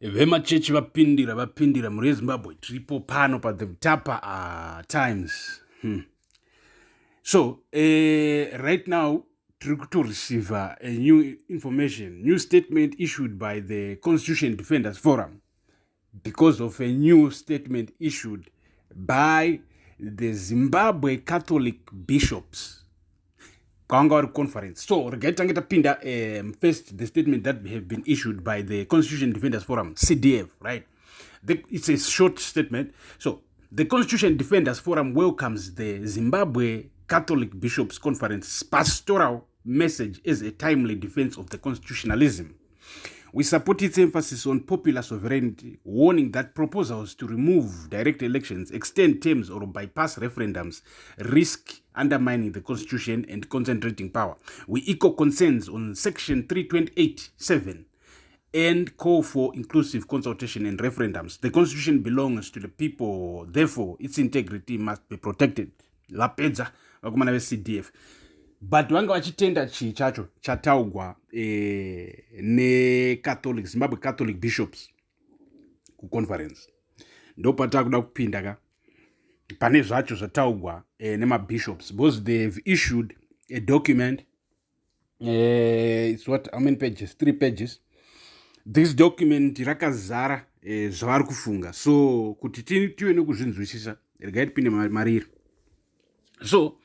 Vema Church vapindira muri Zimbabwe tiripo pano pa the Tapa Times. So right now to receive a new information, new statement issued by the Constitution Defenders Forum because of a new statement issued by the Zimbabwe Catholic bishops. Conference. So, first the statement that have been issued by the Constitution Defenders Forum, CDF, right? It's a short statement. So, the Constitution Defenders Forum welcomes the Zimbabwe Catholic Bishops Conference pastoral message as a timely defense of the constitutionalism. We support its emphasis on popular sovereignty, warning that proposals to remove direct elections, extend terms, or bypass referendums risk undermining the constitution and concentrating power. We echo concerns on Section 328(7) and call for inclusive consultation and referendums. The constitution belongs to the people, therefore its integrity must be protected. Lapedza vakomana ve-CDF. But vanga vachitenda chi chacho chataugwa ne Zimbabwe Catholic Bishops conference. Ndo patakuda kupinda ka pane zvacho zvataugwa nema-bishops because they've issued a document. It's what, how many pages? 3 pages. This document rakazara zvavari kufunga. So kuti tive nekuzvinzwisisa regai tipinde mariri. So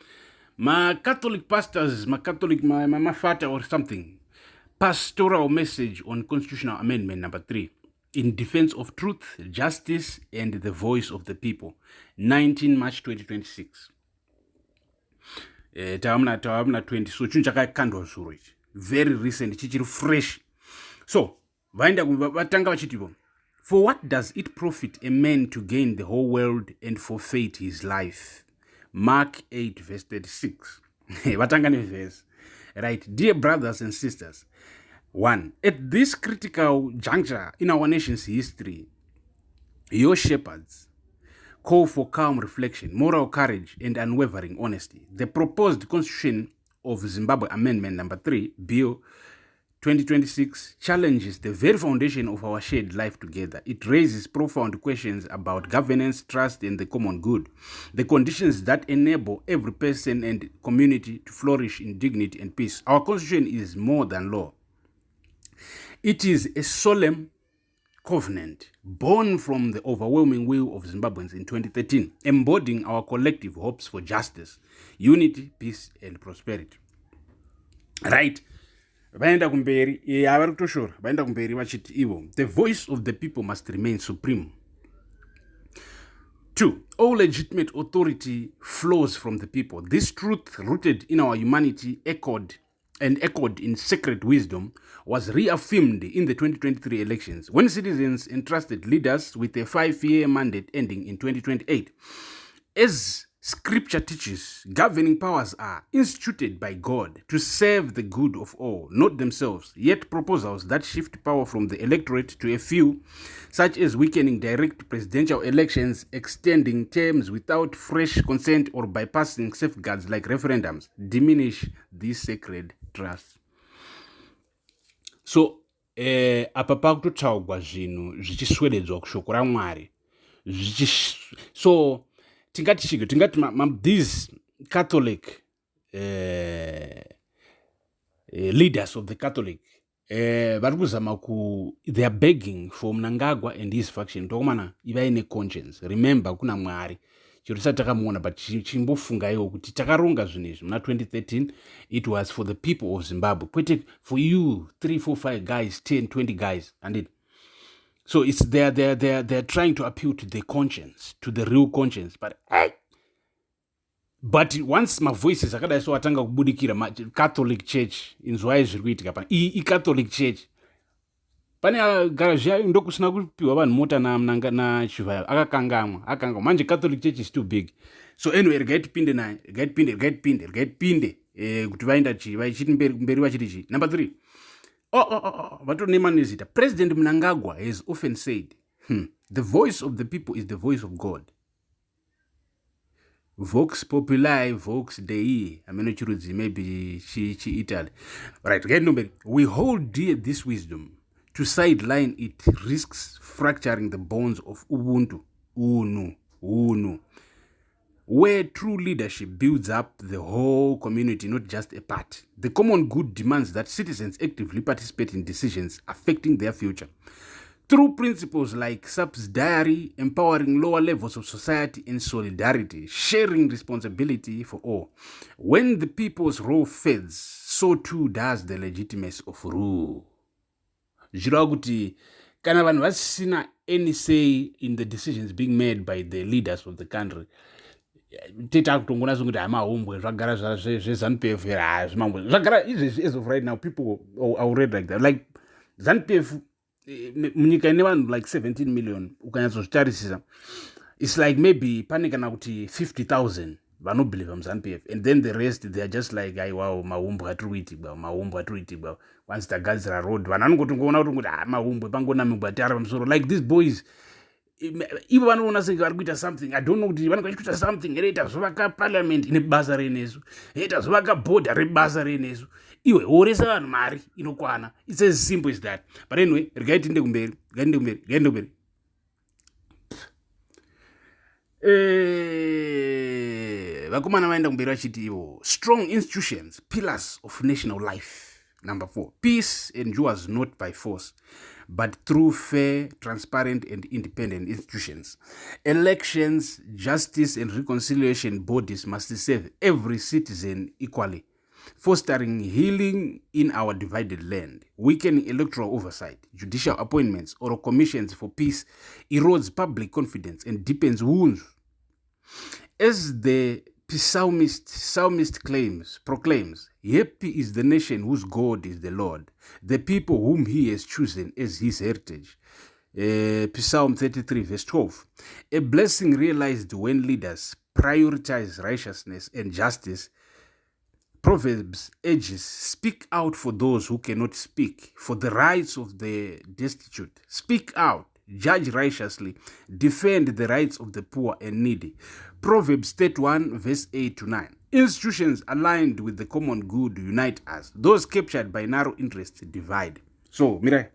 Catholic pastors, Catholic mafata or something, pastoral message on constitutional amendment number 3 in defense of truth, justice, and the voice of the people, 19 March 2026. Tawamna 20, so chakakandwa zuro ichi, very recent, chichiri fresh. So vatanga vachitipo, for what does it profit a man to gain the whole world and forfeit his life? Mark 8 verse 36. Vatangani verse. Right. Dear brothers and sisters, 1. At this critical juncture in our nation's history, your shepherds call for calm reflection, moral courage, and unwavering honesty. The proposed Constitution of Zimbabwe Amendment number 3, Bill 2026, challenges the very foundation of our shared life together. It raises profound questions about governance, trust, and the common good, the conditions that enable every person and community to flourish in dignity and peace. Our Constitution is more than law. It is a solemn covenant born from the overwhelming will of Zimbabweans in 2013, embodying our collective hopes for justice, unity, peace, and prosperity. Right. Vaenda kumberi, avari kutoshora, vaenda kumberi vachiti ivo, the voice of the people must remain supreme. 2. All legitimate authority flows from the people. This truth, rooted in our humanity, echoed in sacred wisdom, was reaffirmed in the 2023 elections, when citizens entrusted leaders with a 5-year mandate ending in 2028. As Scripture teaches, governing powers are instituted by God to serve the good of all, not themselves. Yet proposals that shift power from the electorate to a few, such as weakening direct presidential elections, extending terms without fresh consent, or bypassing safeguards like referendums, diminish this sacred trust. So, apa pakutotaurwa zvinhu zvichiswededzwa kushoko raMwari. So tingati these Catholic leaders of the Catholic vari kuzama they are begging for Mnangagwa and his faction tokomana ivaine conscience. Remember kuna Mwari chiro chisati takamuona, but chimbofungaiwo kuti takaronga zvinhu izvi muna 2013. It was for the people of Zimbabwe, kwete for you 3, 4, 5 guys, 10, 20 guys, and it. So it's they're trying to appeal to the conscience, to the real conscience. But once my voices akadai so atanga kubudikira Catholic Church inzwai zviri kuitika pana Catholic Church pane garage yayo ndokusina kupiwa vanhu mota na Chivayo akakangamwa manje Catholic Church is too big. So anyway, regai tipinde kuti vaenda vachiti mberi vachiti chi. Number 3. President Mnangagwa has often said, the voice of the people is the voice of God. Vox populi, vox dei. Maybe Italy. Right. We hold dear this wisdom. To sideline it risks fracturing the bonds of Ubuntu, UNU, where true leadership builds up the whole community, not just a part. The common good demands that citizens actively participate in decisions affecting their future. Through principles like subsidiary, empowering lower levels of society, and solidarity, sharing responsibility for all. When the people's role fades, so too does the legitimacy of rule. Zvirava kuti kana vanhu vasina any say in the decisions being made by the leaders of the country, teta kutongonasa kuti hamahombwe zvagara zvezanupf zvimambwe zvagara izvezvi. As of right now, people are already like that. Like zanupf munyika ine vanhu like 17 million ukanyatsozvitarisisa, it's like maybe pane kana kuti 50,000 vanobhelieva muzanupf, and then the rest they are just like aiwawo mahumbwe atiri kuitigwa once tagadzira road vanhu vanongotongoona kuti mahumbwe pangonamigwa tara pamusoro. Like these boys ivo vanoona senge vari kuita something. I don't know kuti vanenge vachikuita something here. Itazovaka parliament ine basa renesu, itazovaka bhodha rebasa renesu, iwe horesa vanhu mari inokwana. It's as simple as that. But anyway, regai tiende kumberi. Vakomana vaenda kumberi vachiti ivo strong institutions, pillars of national life. Number 4, peace endures not by force, but through fair, transparent, and independent institutions. Elections, justice, and reconciliation bodies must serve every citizen equally, fostering healing in our divided land. Weakening electoral oversight, judicial appointments, or commissions for peace erodes public confidence and deepens wounds. As the psalmist proclaims, happy is the nation whose God is the Lord, the people whom he has chosen as his heritage. Psalm 33 verse 12. A blessing realized when leaders prioritize righteousness and justice. Proverbs urges, speak out for those who cannot speak, for the rights of the destitute. Speak out, judge righteously, defend the rights of the poor and needy. Proverbs 31 verse 8 to 9. Institutions aligned with the common good unite us. Those captured by narrow interests divide. So, mirai.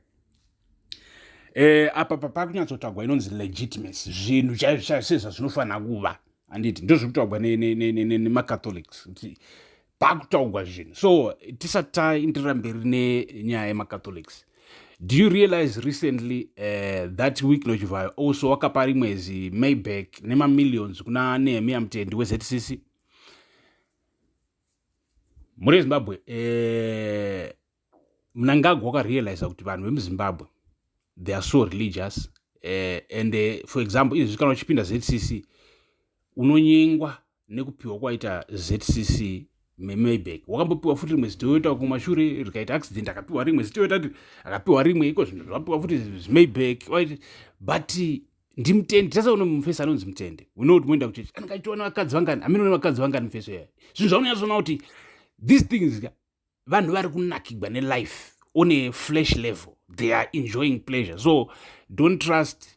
Apa pakunyatsotaurwa inonzi legitimacy, zvinhu sezvo zvinofana kuva, handiti ndozvekutaurwa nemacatholics kuti pakutaurwa zvinhu. So tisati taenderera mberi nenyaya yemacatholics, do you realize recently that week lochivayo also wakapa rimwe zimayback nemamillions kuna Nehemiah Mutendi weZCC muri Zimbabwe? Mnangagwa wakarealize kuti vanhu vemuZimbabwe they are so religious, and for example izvi kana uchipinda ZCC unonyengwa nekupiwa kwaita ZCC Mayback. Wakambopiwa futi rimwe zitoyota kumashure rikaita accident akapiwa rimwe zitoyota akapiwa rimwe iko zvinhu zvapiwa futi Mayback. But ndimutende tasaona mufesi anonzi Mutende, unokuti muenda kuchechi anakaitona vakadzi vangani, aminoona vakadzi vangani mufesi yayo. Zvinhu zvaunyatsona kuti these things vanhu vari kunakigwa nelife on a flesh level, they are enjoying pleasure. So don't trust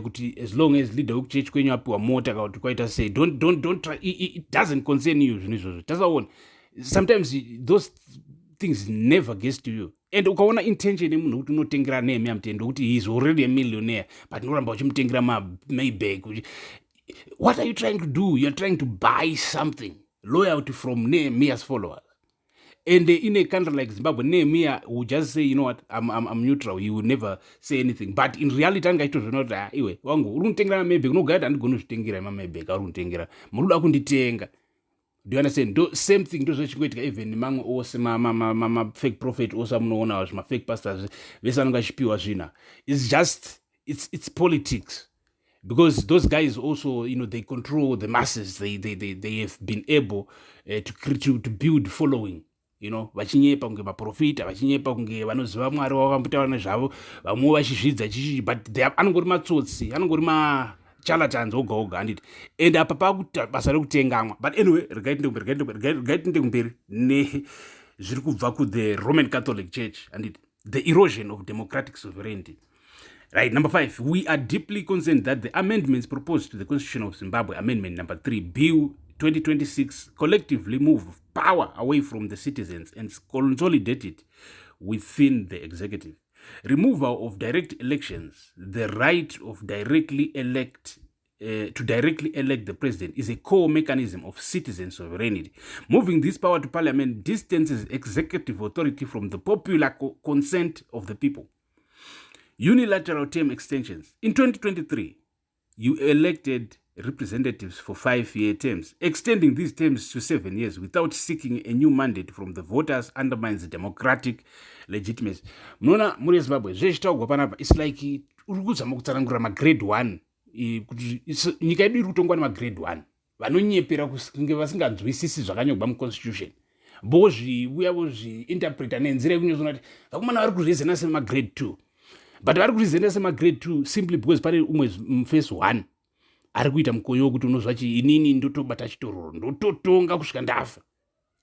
kuti as long as leader wekuchechi kwenyu apiwa mota kana kuti kwaita sei, don't try, it doesn't concern you zvinhu izvozvo. Tasaona sometimes those things never gets to you. And ukaona intention yemunhu kuti unotengera Nehemiah Mutendi kuti he is already a millionaire but unoramba uchimutengera Maybach, what are you trying to do? You are trying to buy something, loyalty from Nehemiah's followers. And in a country like Zimbabwe, Nehemiah will just say, you know what, I'm neutral. He will never say anything. But in reality, iwe wangu urunitengera Maybach, unogara andigona kuzvitengera Maybach arunitengera muruda kunditenga. Do you understand? Same thing ndozvichingoitika even mamwe ose fake prophet ose munoona fake pastors vese vanonga chipiwa zvina. It's just it's politics, because those guys also, you know, they control the masses. They have been able to build following. You know, vachinyepa kunge maprofita, vachinyepa kunge vanoziva Mwari wakambotaura zvavo, vamwe vachizvidza chichi, but they anongori matsotsi, anongori charlatans oga handiti. And apa pakuita basa rekutengamwa. But anyway, regaitinde kumberi ne zviri kubva the Roman Catholic Church handiti, the erosion of democratic sovereignty. Right, number 5, we are deeply concerned that the amendments proposed to the Constitution of Zimbabwe, Amendment number 3, Bill 2026, collectively move power away from the citizens and consolidate it within the executive. Removal of direct elections, the right of to directly elect the president, is a core mechanism of citizen sovereignty. Moving this power to parliament distances executive authority from the popular consent of the people. Unilateral term extensions. In 2023, you elected representatives for 5-year terms. Extending these terms to 7 years without seeking a new mandate from the voters undermines democratic legitimacy. Munoona muri Zimbabwe zvechitaugwa panapa, it's like uri kuzama kutsanangura magrade 1 kuti nyika yedu iri kutongwa nemagrade 1 vanonyepera kunge vasinganzwisisi zvakanyogwa muconstitution, bozviuya vozviinterpreta nenzira yekunyozona kuti vakomana vari kurizena semagrade 2, but vari kurizena semagrade 2 simply because pane umwe mufase 1 ari kuita mukoyo wekuti unozva chi inini ndotobata chitororo ndototonga kusvika ndafa.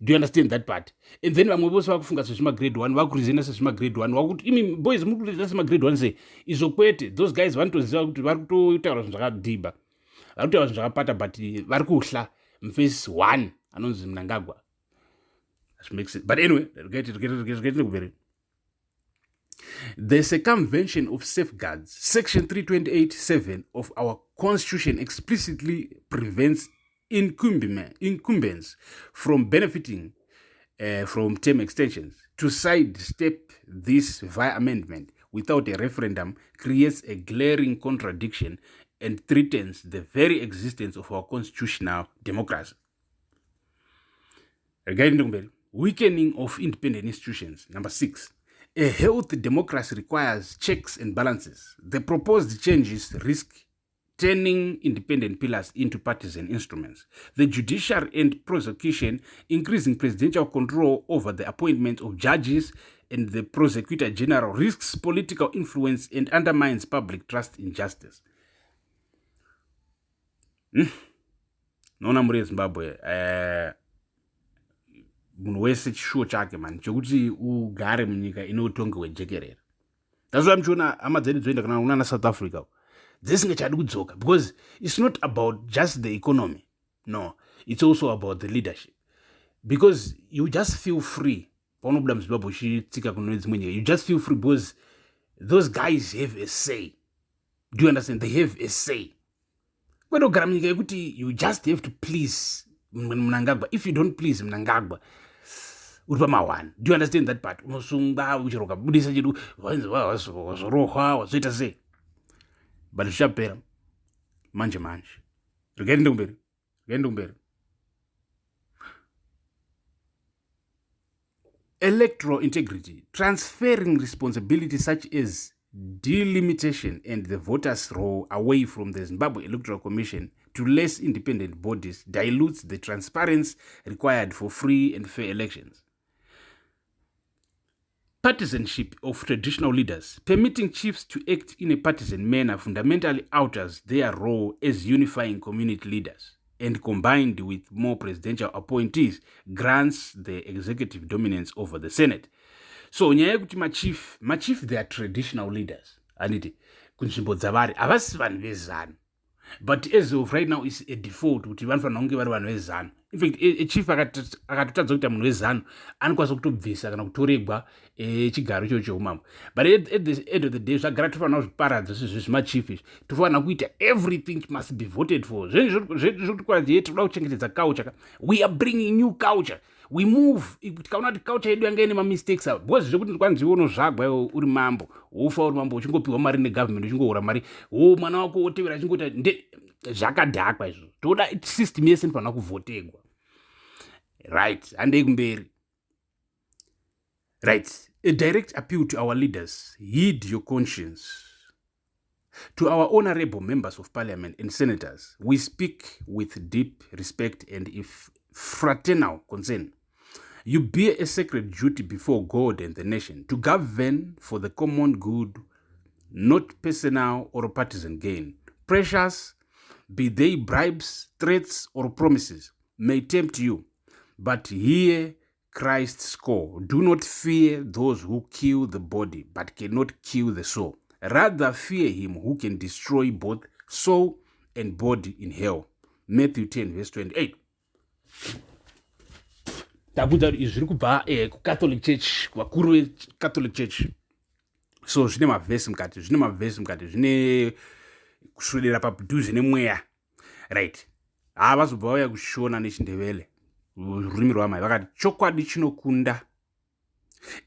Do you understand that part? And then vamwe vose vakufunga sezvimagrade 1 vakurizena sezvimagrade 1 wakuti imi boys muri kurizena semagrade 1 sei izvo kwete. Those guys vanotoziva kuti vari kutotaura zvinhu zvakadhiba, vari kutaura zvinhu zvakapata, but vari kuhla mufase 1 anonzi mnangagwa. But anyway, get it. The circumvention of safeguards, section 328(7) of our constitution explicitly prevents incumbents from benefiting from term extensions. To sidestep this via amendment without a referendum creates a glaring contradiction and threatens the very existence of our constitutional democracy. Regarding weakening of independent institutions. Number 6. A healthy democracy requires checks and balances. The proposed changes risk turning independent pillars into partisan instruments. The judiciary and prosecution, increasing presidential control over the appointment of judges, and the prosecutor general risks political influence and undermines public trust in justice. Nona muri Zimbabwe, munhu wese chishuwo chake man chokuti ugare munyika inotonge wejekerera. That's why muchiona hama dzedu dzoenda kana unana South Africa dzisingachadi kudzoka, because it's not about just the economy. No, it's also about the leadership. Because you just feel free. Paunobuda muZimbabwe uchitsika kune dzimwe nyika, you just feel free because those guys have a say. Do you understand? They have a say. Kwedogara munyika yekuti you just have to please Mnangagwa. If you don't please Mnangagwa, uripa mawana. Do you understand that part? Unosunga uchiroka budisa chedu wazorohwa wazoita sei. But zvichapera manje. Rikaende kumberi. Electoral integrity, transferring responsibility such as delimitation and the voters' role away from the Zimbabwe Electoral Commission to less independent bodies dilutes the transparency required for free and fair elections. Partisanship of traditional leaders, permitting chiefs to act in a partisan manner fundamentally alters their role as unifying community leaders, and combined with more presidential appointees grants the executive dominance over the Senate. So nyaya yekuti machief they are traditional leaders. Aniti kunzvimbo dzavari havasi vanhu vezanu. But as of right now is a default kuti vanofanira kunge vari vanhu vezanu. In fact, a chief akatotadza kuita munhu wezanu anokwanisa kutobvisa kana kutoregwa chigaro ichocho cheumambo. But at the end of the day zvagara tofanira kuzviparadza zvemachief izvi. Tofanira kuita everything must be voted for. Zvekuti toda kuchengetedza culture. We are bringing new culture. We move. Tikaona kuti culture yedu yanga ine mistakes ava. Because zvekuti ndikwanzi unozvagwa uri mambo. Wofa uri mambo uchingopiwa mari negovernment uchingohora mari. Mwana wako wotevera achingota zvakadhakwa izvo. Toda system yese inofanira kuvotegwa. Right. Handei kumberi. Right. A direct appeal to our leaders. Heed your conscience. To our honorable members of parliament and senators, we speak with deep respect and fraternal concern. You bear a sacred duty before God and the nation to govern for the common good, not personal or partisan gain. Pressures, be they bribes, threats, or promises, may tempt you, but hear Christ's call. Do not fear those who kill the body, but cannot kill the soul. Rather fear him who can destroy both soul and body in hell. Matthew 10 verse 28. Tabuda izviri kubva kuCatholic Church, vakuru veCatholic Church. so zvine mavhesi mukati zvine kuswedera padhuze nemweya, right? Vazobva vauya kushona nechindevele rurimi rwamai vakati chokwadi chinokunda,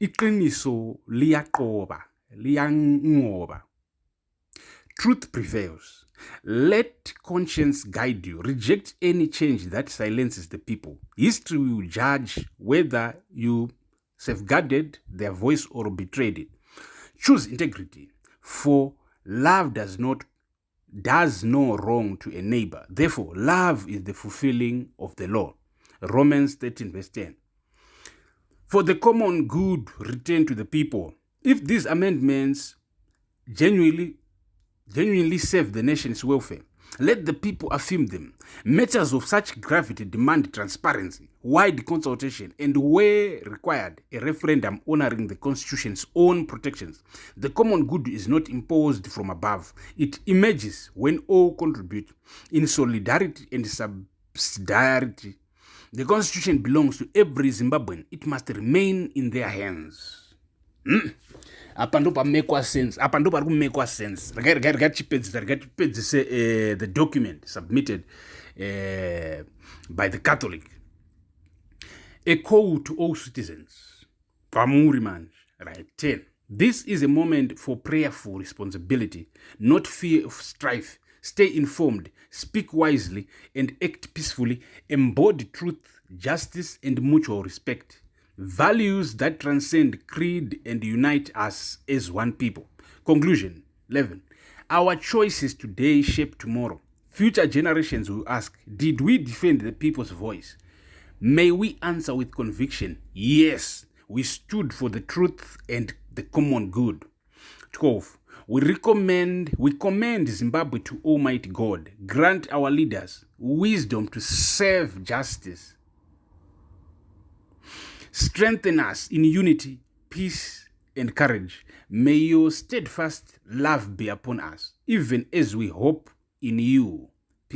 iqiniso liyangova, truth prevails. Let conscience guide you. Reject any change that silences the people. History will judge whether you safeguarded their voice or betrayed it. Choose integrity, for love does no wrong to a neighbor. Therefore, love is the fulfilling of the law. Romans 13 verse 10. For the common good return to the people. If these amendments genuinely serve the nation's welfare, let the people affirm them. Matters of such gravity demand transparency, wide consultation, and where required, a referendum honoring the Constitution's own protections. The common good is not imposed from above. It emerges when all contribute in solidarity and subsidiarity. The Constitution belongs to every Zimbabwean. It must remain in their hands. Apa ndo pamekwa sense, apa ndo pari kumekwa sense. Rakachipedzisa the document submitted by the Catholic. A call to all citizens. Pamuri manje, right? 10. This is a moment for prayerful responsibility, not fear of strife. Stay informed, speak wisely, and act peacefully. Embody truth, justice, and mutual respect. Values that transcend creed and unite us as one people. Conclusion. 11. Our choices today shape tomorrow. Future generations will ask, did we defend the people's voice? May we answer with conviction, yes, we stood for the truth and the common good. 12. We commend Zimbabwe to Almighty God. Grant our leaders wisdom to serve justice. Strengthen us in unity, peace, and courage. May your steadfast love be upon us, even as we hope in you.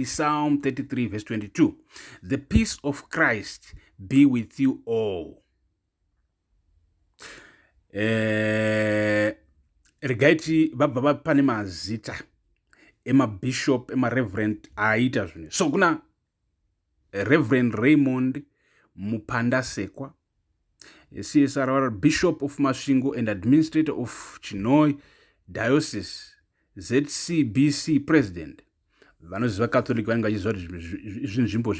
Psalm 33 verse 22. The peace of Christ be with you all. Regaiti baba pane mazita ema bishop ema reverend aita zvine. So kuna Reverend Raymond Mupandasekwa, CSR Bishop of Masvingo and Administrator of Chinoi Diocese, ZCBC President. Vanoziva Catholic vanenge vachiziva kuti nzvimbo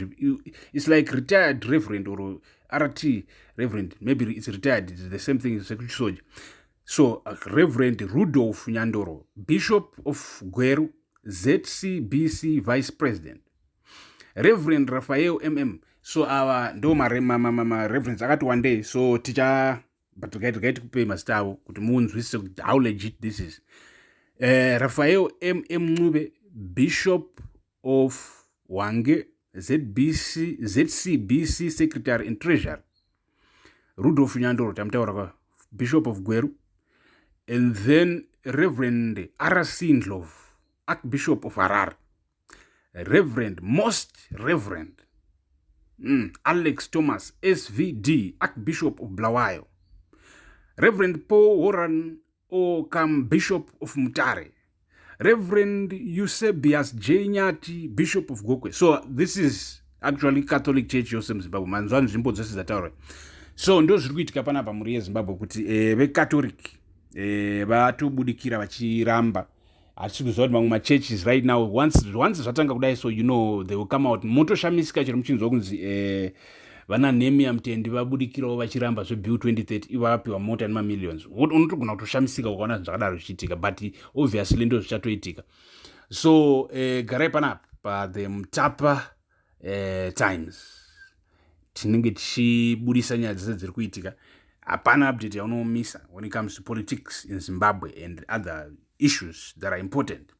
it's like retired reverend or RT reverend, maybe it's retired, it's the same thing as security soldier. So Reverend Rudolph Nyandoro, Bishop of Gweru, ZCBC Vice President. Reverend Raphael MM. So our ndoma reverends akati one day, so teacher but gaiti kupe mastawo kuti munzwise how legit this is. Raphael MM Ncube, Bishop of Wange, ZCBC Secretary and Treasurer. Rudolph Nyandoro tamtaura Bishop of Gweru. And then Reverend Arasi Ndlovu, Archbishop of Harar. Most Reverend Alex Thomas, SVD, Archbishop of Bulawayo. Reverend Paul Horan Okam, Bishop of Mutare. Reverend Eusebius J. Nyati, Bishop of Gokwe. So this is actually Catholic Church yose Zimbabwe. Manzwani nzvimbo dzose dzataura. So ndo zviri kuitika panapa muri yeZimbabwe kuti veCatholic vatobudikira vachiramba. Achikuziva kuti mamwe machurches right now once zvatanga kudai, so you know they will come out. Motoshamisika chero muchinzwa kunzi vana Nehemia Mutendi vabudikirawo vachiramba zvebill 2030 ivo vapiwa mota nemamillions. Unotogona kutoshamisika ukaona zvakadaro zvichiitika, but obviously ndo zvichatoitika. So garai panapa the Mutapa Times tinenge tichibudisa nyaya dzese dziri kuitika. Hapana update yaunomisa when it comes to politics in Zimbabwe and other issues that are important.